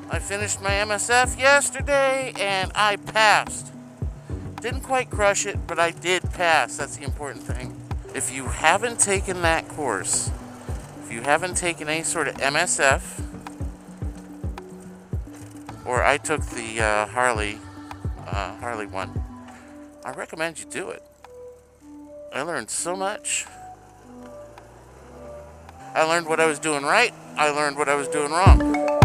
I finished my MSF yesterday and I passed. Didn't quite crush it, but I did pass. That's the important thing. If you haven't taken that course, if you haven't taken any sort of MSF, or I took the Harley one, I recommend you do it. I learned so much. I learned what I was doing right. I learned what I was doing wrong.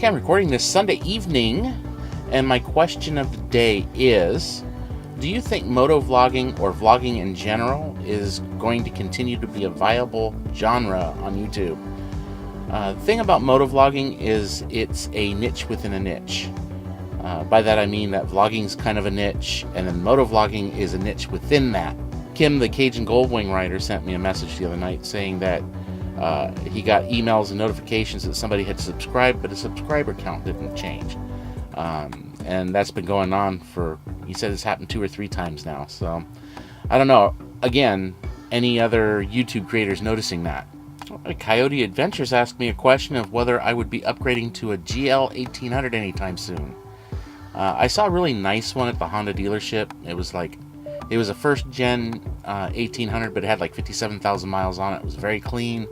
I'm recording this Sunday evening, and my question of the day is, do you think motovlogging or vlogging in general is going to continue to be a viable genre on YouTube? The thing about motovlogging is it's a niche within a niche. By that I mean that vlogging is kind of a niche, and then motovlogging is a niche within that. Kim, the Cajun Goldwing rider, sent me a message the other night saying that he got emails and notifications that somebody had subscribed, but his subscriber count didn't change. And that's been going on for, he said it's happened 2 or 3 times now. So, I don't know. Again, any other YouTube creators noticing that? Coyote Adventures asked me a question of whether I would be upgrading to a GL 1800 anytime soon. I saw a really nice one at the Honda dealership. It was a first gen 1800, but it had like 57,000 miles on it. It was very clean,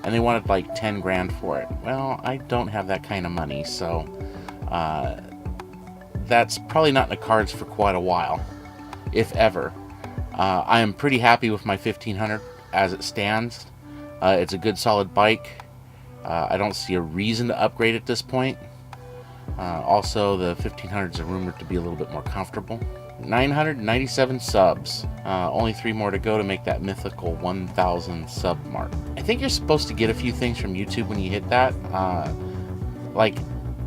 and they wanted like 10 grand for it. Well, I don't have that kind of money, so that's probably not in the cards for quite a while, if ever. I am pretty happy with my 1500 as it stands. It's a good solid bike. I don't see a reason to upgrade at this point. Also, the 1500s are rumored to be a little bit more comfortable. 997 subs. Only 3 more to go to make that mythical 1,000 sub mark. I think you're supposed to get a few things from YouTube when you hit that. Like,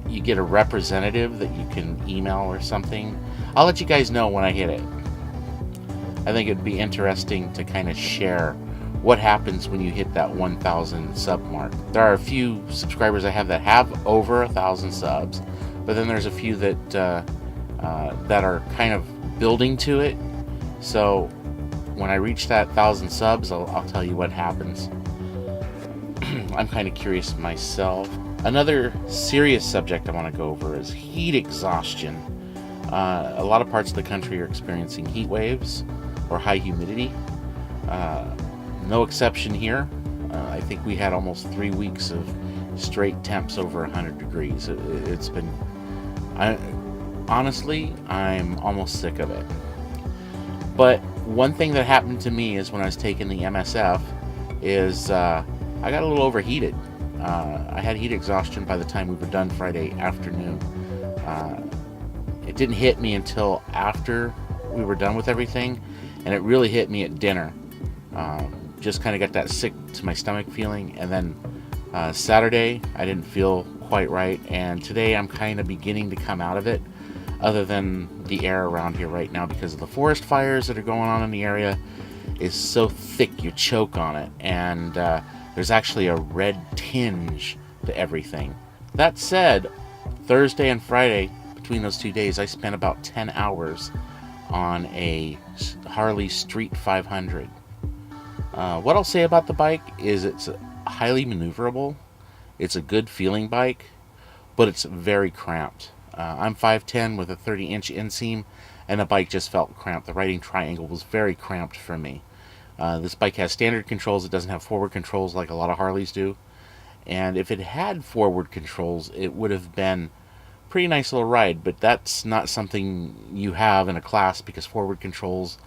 you get a representative that you can email or something. I'll let you guys know when I hit it. I think it'd be interesting to kind of share what happens when you hit that 1,000 sub mark. There are a few subscribers I have that have over 1,000 subs, but then there's a few that that are kind of building to it. So when I reach that 1,000 subs, I'll tell you what happens. I'm kind of curious myself. Another serious subject I want to go over is heat exhaustion. A lot of parts of the country are experiencing heat waves or high humidity. No exception here. I think we had almost 3 weeks of straight temps over 100 degrees. It's been... honestly, I'm almost sick of it. But one thing that happened to me is when I was taking the MSF is I got a little overheated. I had heat exhaustion by the time we were done Friday afternoon. It didn't hit me until after we were done with everything, and it really hit me at dinner. Just kind of got that sick to my stomach feeling, and then Saturday I didn't feel quite right, and today I'm kind of beginning to come out of it, other than the air around here right now because of the forest fires that are going on in the area is so thick you choke on it, and there's actually a red tinge to everything. That said, Thursday and Friday, between those 2 days, I spent about 10 hours on a Harley Street 500. What I'll say about the bike is it's highly maneuverable. It's a good feeling bike, but it's very cramped. I'm 5'10" with a 30-inch inseam, and the bike just felt cramped. The riding triangle was very cramped for me. This bike has standard controls. It doesn't have forward controls like a lot of Harleys do. And if it had forward controls, it would have been a pretty nice little ride, but that's not something you have in a class because forward controls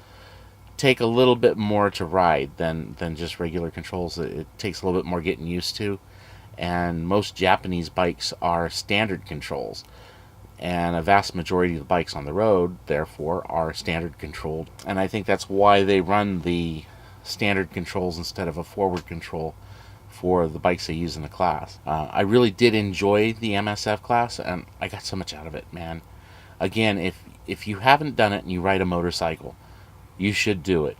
take a little bit more to ride than just regular controls. It takes a little bit more getting used to. and most Japanese bikes are standard controls. And a vast majority of the bikes on the road, therefore, are standard controlled. And I think that's why they run the standard controls instead of a forward control for the bikes they use in the class. I really did enjoy the MSF class, and I got so much out of it, man. Again, if you haven't done it and you ride a motorcycle, you should do it.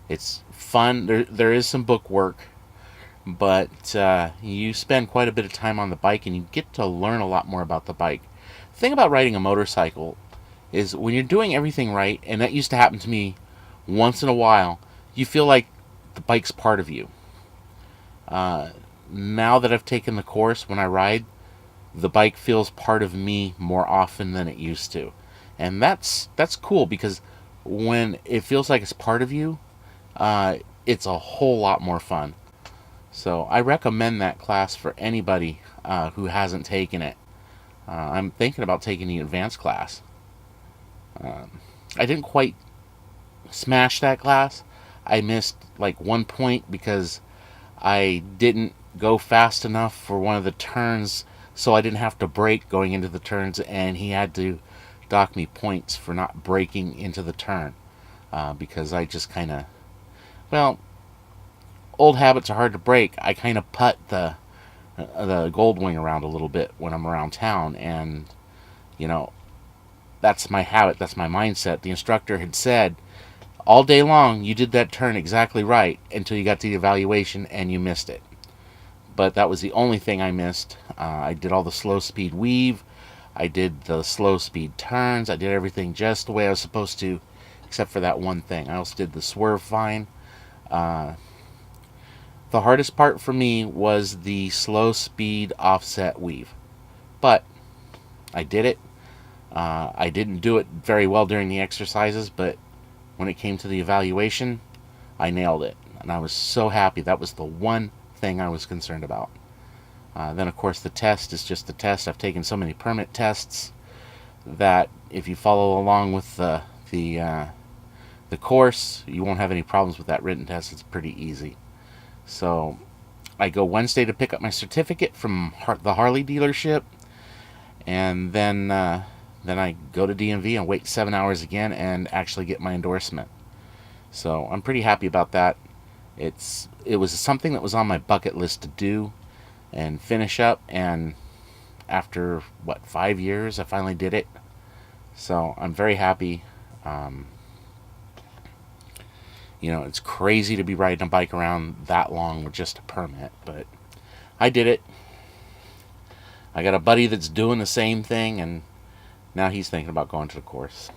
It's fun. There is some book work, but you spend quite a bit of time on the bike, and you get to learn a lot more about the bike. The thing about riding a motorcycle is when you're doing everything right, and that used to happen to me once in a while, you feel like the bike's part of you. Now that I've taken the course, when I ride, the bike feels part of me more often than it used to. And that's cool, because when it feels like it's part of you, it's a whole lot more fun. So I recommend that class for anybody who hasn't taken it. I'm thinking about taking the advanced class. I didn't quite smash that class. I missed like 1 point because I didn't go fast enough for one of the turns, so I didn't have to brake going into the turns, and he had to dock me points for not braking into the turn, because I just kind of, well, old habits are hard to break. I kind of putt the gold wing around a little bit when I'm around town, and that's my habit, that's my mindset. The instructor had said all day long, you did that turn exactly right until you got to the evaluation and you missed it. But that was the only thing I missed. I did all the slow speed weave, I did the slow speed turns, I did everything just the way I was supposed to, except for that one thing. I also did the swerve fine. The hardest part for me was the slow speed offset weave, but I did it. I didn't do it very well during the exercises, but when it came to the evaluation, I nailed it, and I was so happy. That was the one thing I was concerned about. Then, of course, the test is just the test. I've taken so many permit tests that if you follow along with the course, you won't have any problems with that written test. It's pretty easy. So I go Wednesday to pick up my certificate from the Harley dealership, and then I go to DMV and wait 7 hours again and actually get my endorsement. So I'm pretty happy about that. It was something that was on my bucket list to do and finish up, and after 5 years I finally did it. So I'm very happy. It's crazy to be riding a bike around that long with just a permit, but I did it. I got a buddy that's doing the same thing, and now he's thinking about going to the course.